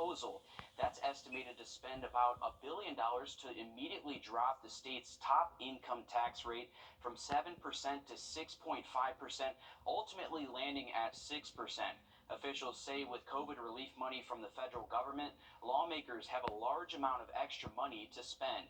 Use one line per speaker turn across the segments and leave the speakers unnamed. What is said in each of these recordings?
proposal that's estimated to spend about $1 billion to immediately drop the state's top income tax rate from 7% to 6.5%, ultimately landing at 6%. Officials say with COVID relief money from the federal government, lawmakers have a large amount of extra money to spend.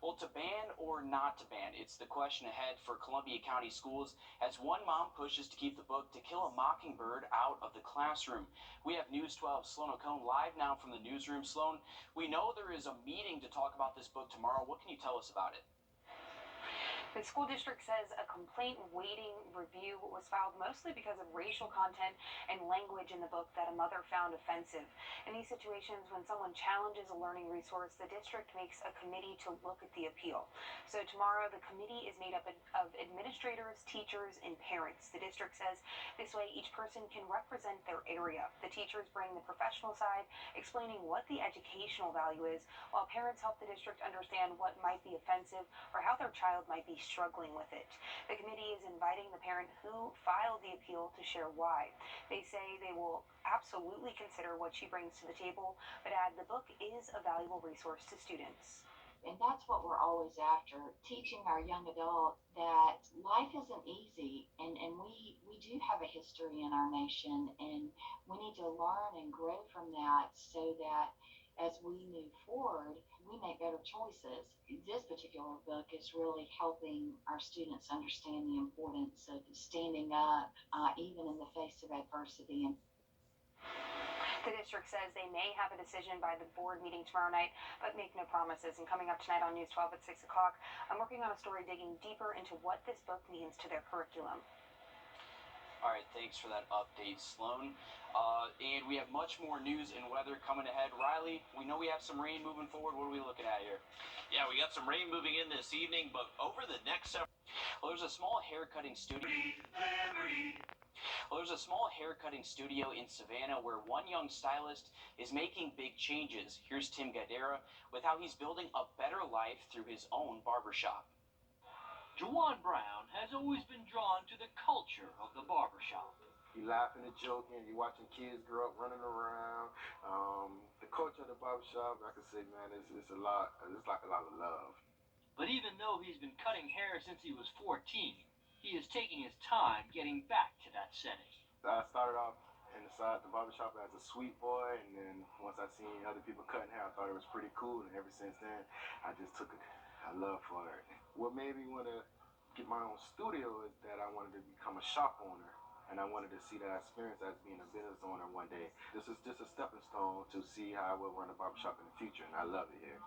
Well, to ban or not to ban, it's the question ahead for Columbia County schools as one mom pushes to keep the book To Kill a Mockingbird out of the classroom. We have News 12 Sloan O'Cone live now from the newsroom. Sloan, we know there is a meeting to talk about this book tomorrow. What can you tell us about it?
The school district says a complaint waiting review was filed mostly because of racial content and language in the book that a mother found offensive. In these situations, when someone challenges a learning resource, the district makes a committee to look at the appeal. So tomorrow, the committee is made up of administrators, teachers, and parents. The district says this way each person can represent their area. The teachers bring the professional side, explaining what the educational value is, while parents help the district understand what might be offensive or how their child might be struggling with it. The committee is inviting the parent who filed the appeal to share why. They say they will absolutely consider what she brings to the table, but add the book is a valuable resource to students.
And that's what we're always after, teaching our young adults that life isn't easy, and we do have a history in our nation, and we need to learn and grow from that so that as we move forward, we make better choices. This particular book is really helping our students understand the importance of standing up, even in the face of adversity.
The district says they may have a decision by the board meeting tomorrow night, but make no promises. And coming up tonight on News 12 at 6 o'clock, I'm working on a story digging deeper into what this book means to their curriculum.
All right, thanks for that update, Sloan. And we have much more news and weather coming ahead. Riley, we know we have some rain moving forward. What are we looking at here?
Yeah, we got some rain moving in this evening, but over the next several...
Well, there's a small haircutting studio. Well, there's a small haircutting studio in Savannah where one young stylist is making big changes. Here's Tim Gadera with how he's building a better life through his own barbershop.
Juwan Brown has always been drawn to the culture of the barbershop.
You laughing and joking, you watching kids grow up running around. The culture of the barbershop, I can say, man, it's a lot. It's like a lot of love.
But even though he's been cutting hair since he was 14, he is taking his time getting back to that setting.
I started off inside the barbershop as a sweet boy, and then once I seen other people cutting hair, I thought it was pretty cool, and ever since then, I just took a love for it. What made me want to get my own studio is that I wanted to become a shop owner, and I wanted to see that experience as being a business owner one day. This is just a stepping stone to see how I will run a barbershop in the future, and I love it here.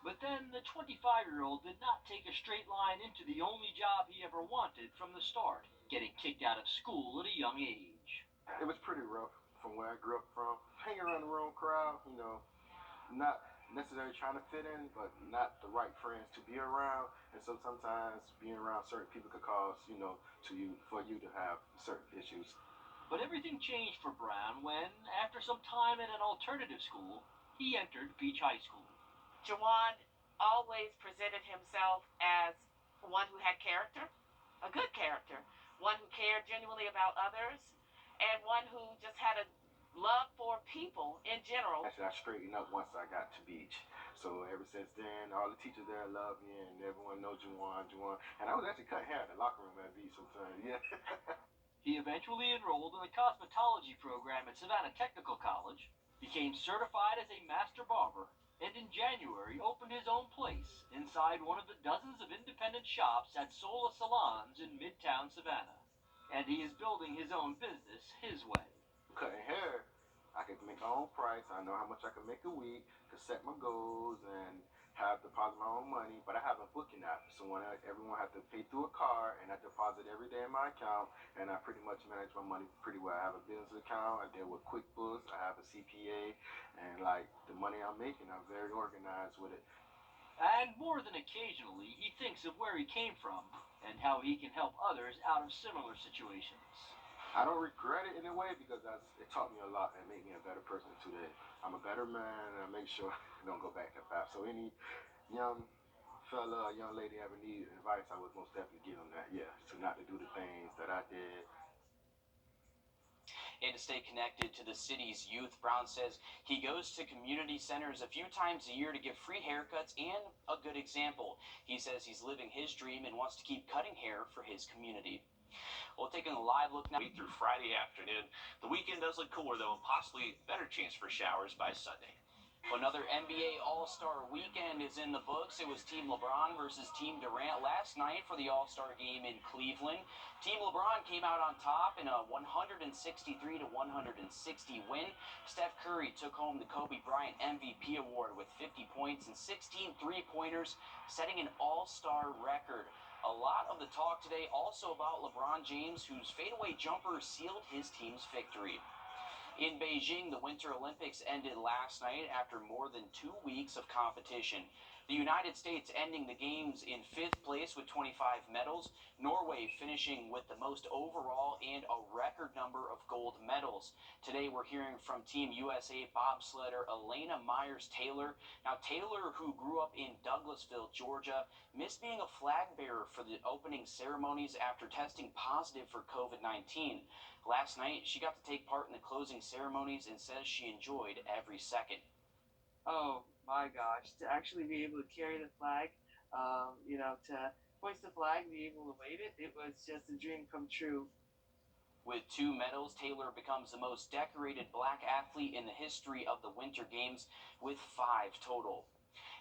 But then the 25-year-old did not take a straight line into the only job he ever wanted from the start, getting kicked out of school at a young age.
It was pretty rough from where I grew up from. Hanging around the wrong crowd, you know, not necessarily trying to fit in, but not the right friends to be around. And so sometimes being around certain people could cause, for you to have certain issues.
But everything changed for Brown when, after some time at an alternative school, he entered Beach High School.
Juwan always presented himself as one who had character, a good character, one who cared genuinely about others, and one who just had a love for people in general.
Actually, I straightened up once I got to Beach. So ever since then, all the teachers there love me, and everyone knows Juwan. And I was actually cutting hair in the locker room at Beach sometimes, yeah.
He eventually enrolled in the cosmetology program at Savannah Technical College, became certified as a master barber, and in January opened his own place inside one of the dozens of independent shops at Sola Salons in Midtown Savannah. And he is building his own business his way.
Cutting hair, I can make my own price. I know how much I can make a week to set my goals and have deposit my own money, but I have a booking app. So when everyone has to pay through a card, and I deposit every day in my account, and I pretty much manage my money pretty well. I have a business account, I deal with QuickBooks, I have a CPA, and like the money I'm making, I'm very organized with it.
And more than occasionally, he thinks of where he came from and how he can help others out of similar situations.
I don't regret it in a way because it taught me a lot and made me a better person today. I'm a better man, and I make sure I don't go back that path. So any young fella, young lady ever need advice, I would most definitely give them that. Yeah, so not to do the things that I did.
And to stay connected to the city's youth, Brown says he goes to community centers a few times a year to give free haircuts and a good example. He says he's living his dream and wants to keep cutting hair for his community. Well, taking a live look now.
Through Friday afternoon. The weekend does look cooler, though, and possibly better chance for showers by Sunday.
Another NBA All-Star weekend is in the books. It was Team LeBron versus Team Durant last night for the All-Star game in Cleveland. Team LeBron came out on top in a 163-160 win. Steph Curry took home the Kobe Bryant MVP award with 50 points and 16 three-pointers, setting an All-Star record. A lot of the talk today also about LeBron James, whose fadeaway jumper sealed his team's victory. In Beijing, the Winter Olympics ended last night after more than 2 weeks of competition. The United States ending the games in 5th place with 25 medals, Norway finishing with the most overall and a record number of gold medals. Today we're hearing from Team USA bobsledder Elena Myers-Taylor. Now Taylor, who grew up in Douglasville, Georgia, missed being a flag bearer for the opening ceremonies after testing positive for COVID-19. Last night, she got to take part in the closing ceremonies and says she enjoyed every second.
Oh my gosh, to actually be able to carry the flag, to hoist the flag, be able to wave it, it was just a dream come true.
With 2 medals, Taylor becomes the most decorated black athlete in the history of the Winter Games with 5 total.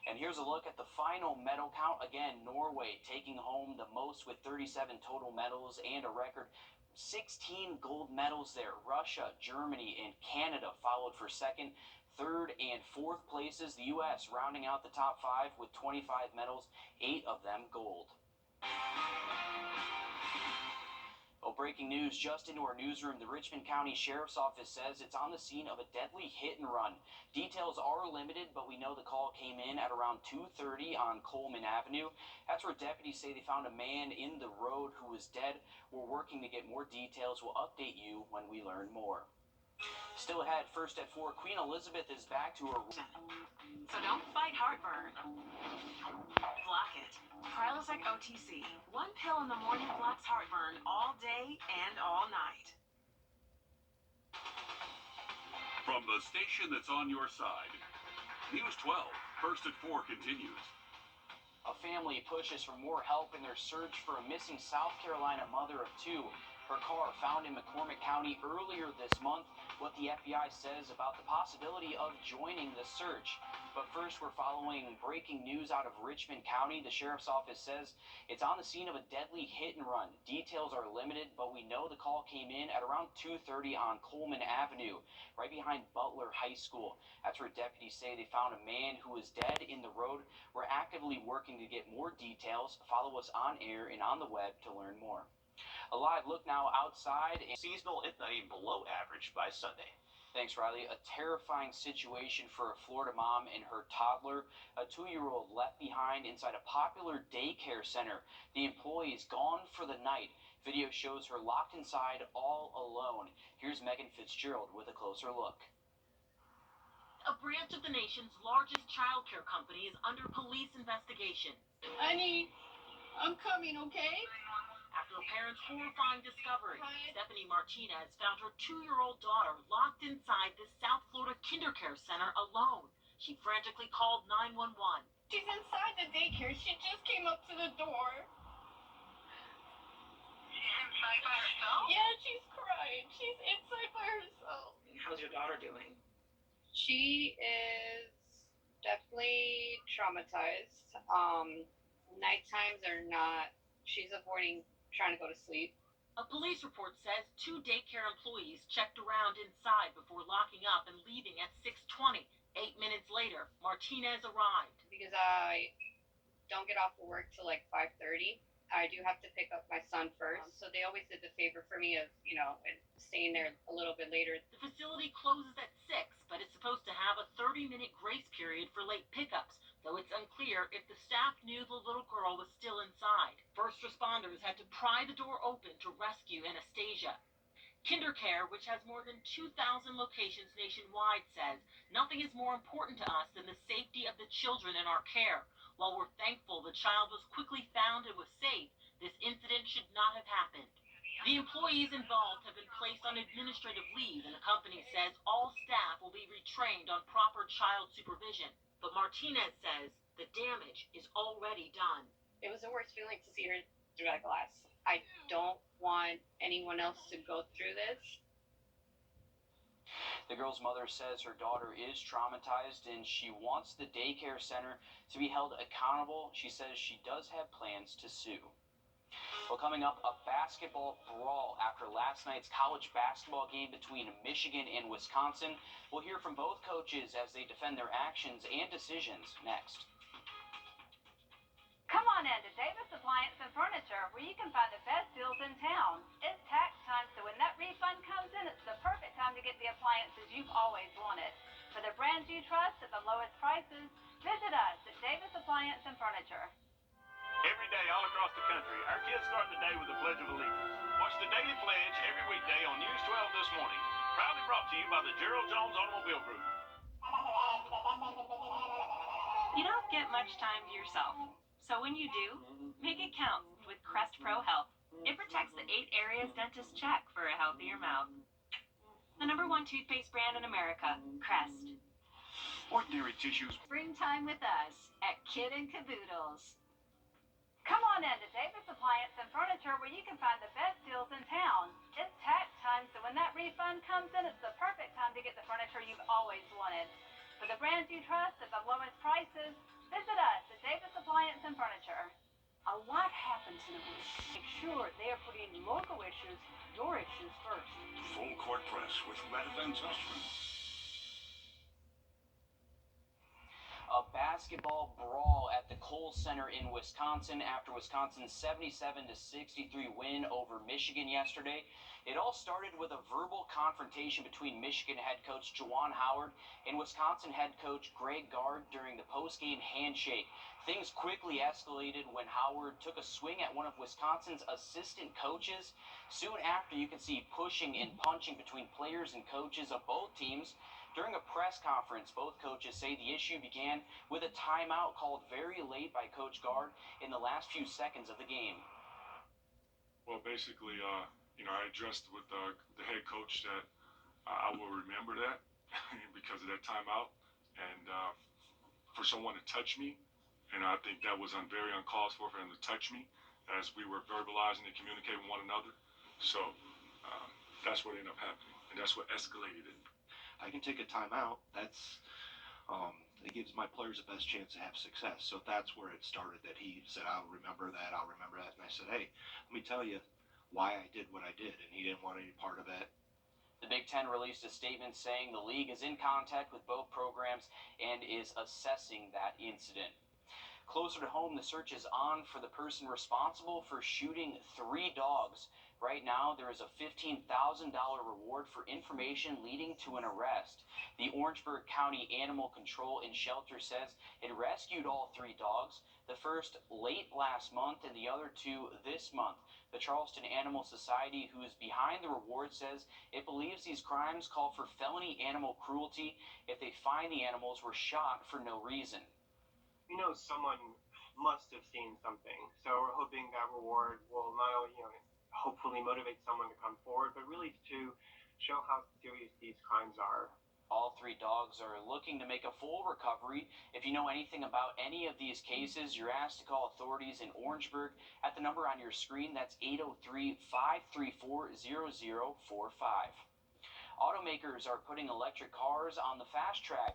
And here's a look at the final medal count. Again, Norway taking home the most with 37 total medals and a record 16 gold medals there. Russia, Germany, and Canada followed for 2nd, 3rd, and 4th places. The U.S. rounding out the top 5 with 25 medals, 8 of them gold. Well, breaking news just into our newsroom. The Richmond County Sheriff's Office says it's on the scene of a deadly hit and run. Details are limited, but we know the call came in at around 2:30 on Coleman Avenue. That's where deputies say they found a man in the road who was dead. We're working to get more details. We'll update you when we learn more. Still ahead, first at 4, Queen Elizabeth is back to her...
So don't fight heartburn. Block it. Prilosec OTC. One pill in the morning blocks heartburn all day and all night.
From the station that's on your side, News 12, first at 4 continues.
A family pushes for more help in their search for a missing South Carolina mother of 2. Her car found in McCormick County earlier this month. What the FBI says about the possibility of joining the search. But first, we're following breaking news out of Richmond County. The Sheriff's Office says it's on the scene of a deadly hit and run. Details are limited, but we know the call came in at around 2:30 on Coleman Avenue, right behind Butler High School. That's where deputies say they found a man who was dead in the road. We're actively working to get more details. Follow us on air and on the web to learn more. A live look now outside.
Seasonal, if not even below average by Sunday.
Thanks, Riley. A terrifying situation for a Florida mom and her toddler. A 2-year-old left behind inside a popular daycare center. The employee is gone for the night. Video shows her locked inside all alone. Here's Megan Fitzgerald with a closer look.
A branch of the nation's largest childcare company is under police investigation.
Honey, I'm coming, okay?
After a parent's horrifying discovery, Stephanie Martinez found her 2-year-old daughter locked inside the South Florida Kindercare Center alone. She frantically called 911.
She's inside the daycare. She just came up to the door.
She's inside by herself?
Yeah, she's crying. She's inside by herself.
How's your daughter doing?
She is definitely traumatized. Night times are not, she's avoiding trying to go to sleep.
A police report says 2 daycare employees checked around inside before locking up and leaving at 6:20. 8 minutes later, Martinez arrived.
Because I don't get off of work till like 5:30. I do have to pick up my son first. So they always did the favor for me of, staying there a little bit later.
The facility closes at 6, but it's supposed to have a 30-minute grace period for late pickups, though it's unclear if the staff knew the little girl was still inside. First responders had to pry the door open to rescue Anastasia. KinderCare, which has more than 2,000 locations nationwide, says nothing is more important to us than the safety of the children in our care. While we're thankful the child was quickly found and was safe, this incident should not have happened. The employees involved have been placed on administrative leave, and the company says all staff will be retrained on proper child supervision. But Martinez says the damage is already done.
It was the worst feeling to see her through that glass. I don't want anyone else to go through this.
The girl's mother says her daughter is traumatized and she wants the daycare center to be held accountable. She says she does have plans to sue. Well, coming up, a basketball brawl after last night's college basketball game between Michigan and Wisconsin. We'll hear from both coaches as they defend their actions and decisions next.
Come on in to Davis Appliance and Furniture, where you can find the best deals in town. It's tax time, so when that refund comes in, it's the perfect time to get the appliances you've always wanted. For the brands you trust at the lowest prices, visit us at Davis Appliance and Furniture.
Every day all across the country, our kids start the day with the Pledge of Allegiance. Watch the Daily Pledge every weekday on News 12 this morning. Proudly brought to you by the Gerald Jones Automobile Group.
You don't get much time to yourself. So when you do, make it count with Crest Pro Health. It protects the 8 areas dentists check for a healthier mouth. The #1 toothpaste brand in America, Crest.
Ordinary tissues.
Springtime with us at Kid and Caboodles. Come on in to Davis Appliance and Furniture, where you can find the best deals in town. It's tax time, so when that refund comes in, it's the perfect time to get the furniture you've always wanted. For the brands you trust at the lowest prices, visit us at Davis Appliance and Furniture.
A lot happens in a week. Make sure they are putting local issues, your issues first.
Full court press with Wrdw.
A basketball brawl at the Kohl Center in Wisconsin after Wisconsin's 77-63 win over Michigan yesterday. It all started with a verbal confrontation between Michigan head coach Juwan Howard and Wisconsin head coach Greg Gard during the post-game handshake. Things quickly escalated when Howard took a swing at one of Wisconsin's assistant coaches. Soon after, you can see pushing and punching between players and coaches of both teams. During a press conference, both coaches say the issue began with a timeout called very late by Coach Gard in the last few seconds of the game.
Well, basically, I addressed with the head coach that I will remember that because of that timeout, and for someone to touch me, and I think that was very uncalled for him to touch me as we were verbalizing and communicating with one another. So that's what ended up happening, and that's what escalated it.
I can take a timeout. It gives my players the best chance to have success. So that's where it started, that he said, I'll remember that. And I said, hey, let me tell you why I did what I did. And he didn't want any part of that.
The Big Ten released a statement saying the league is in contact with both programs and is assessing that incident. Closer to home, the search is on for the person responsible for shooting 3 dogs. Right now, there is a $15,000 reward for information leading to an arrest. The Orangeburg County Animal Control and Shelter says it rescued all 3 dogs, the first late last month and the other 2 this month. The Charleston Animal Society, who is behind the reward, says it believes these crimes call for felony animal cruelty if they find the animals were shot for no reason.
We know someone must have seen something, so we're hoping that reward will not only, hopefully motivate someone to come forward, but really to show how serious these crimes are.
All 3 dogs are looking to make a full recovery. If you know anything about any of these cases, you're asked to call authorities in Orangeburg at the number on your screen. That's 803-534-0045. Automakers are putting electric cars on the fast track.